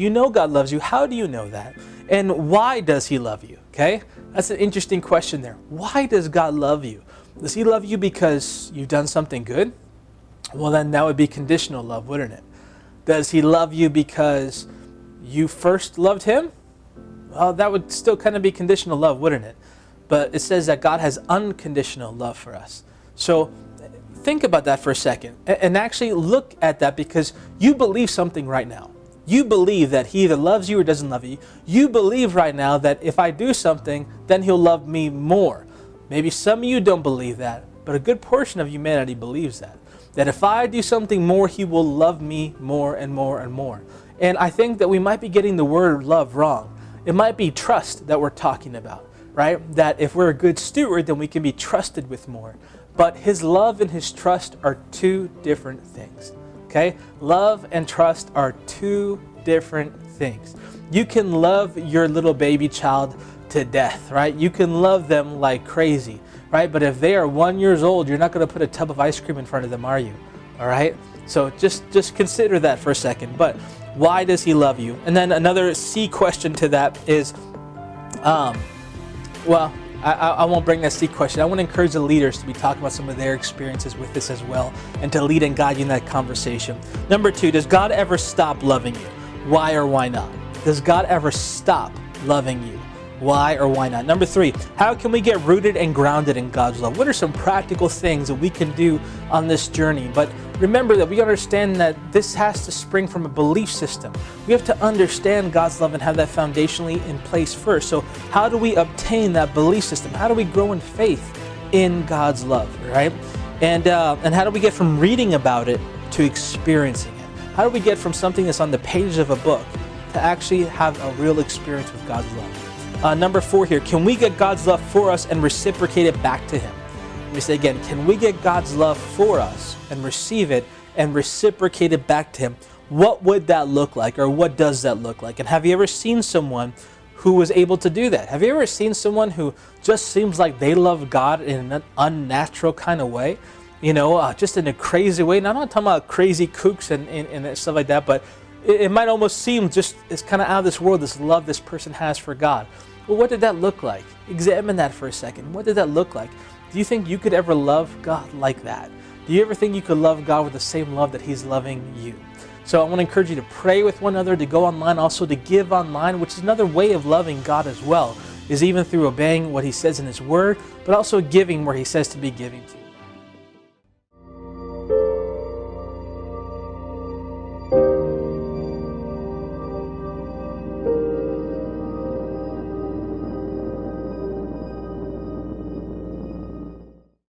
you know God loves you, how do you know that? And why does he love you? Okay? That's an interesting question there. Why does God love you? Does he love you because you've done something good? Well, then that would be conditional love, wouldn't it? Does he love you because you first loved him? Well, that would still kind of be conditional love, wouldn't it? But it says that God has unconditional love for us. So think about that for a second and actually look at that, because you believe something right now. You believe that he either loves you or doesn't love you. You believe right now that if I do something, then he'll love me more. Maybe some of you don't believe that, but a good portion of humanity believes that. That if I do something more, he will love me more and more and more. And I think that we might be getting the word love wrong. It might be trust that we're talking about, right? That if we're a good steward, then we can be trusted with more. But his love and his trust are two different things, okay? Love and trust are two different things. You can love your little baby child to death, right? You can love them like crazy, right? But if they are 1 year old, you're not going to put a tub of ice cream in front of them, are you? All right? So just consider that for a second. But why does he love you? And then another C question to that is, well, I won't bring that C question. I want to encourage the leaders to be talking about some of their experiences with this as well, and to lead and guide you in that conversation. Number 2, does God ever stop loving you? Why or why not? Does God ever stop loving you? Why or why not? Number 3, how can we get rooted and grounded in God's love? What are some practical things that we can do on this journey? But remember that we understand that this has to spring from a belief system. We have to understand God's love and have that foundationally in place first. So how do we obtain that belief system? How do we grow in faith in God's love, right? And how do we get from reading about it to experiencing it? How do we get from something that's on the pages of a book to actually have a real experience with God's love? Number 4 here, can we get God's love for us and reciprocate it back to him? Let me say again, can we get God's love for us and receive it and reciprocate it back to him? What would that look like, or what does that look like? And have you ever seen someone who was able to do that? Have you ever seen someone who just seems like they love God in an unnatural kind of way? You know, just in a crazy way. Now, I'm not talking about crazy kooks and stuff like that, but it might almost seem just it's kind of out of this world, this love this person has for God. Well, what did that look like? Examine that for a second. What did that look like? Do you think you could ever love God like that? Do you ever think you could love God with the same love that he's loving you? So I want to encourage you to pray with one another, to go online, also to give online, which is another way of loving God as well, is even through obeying what he says in his word, but also giving where he says to be giving to.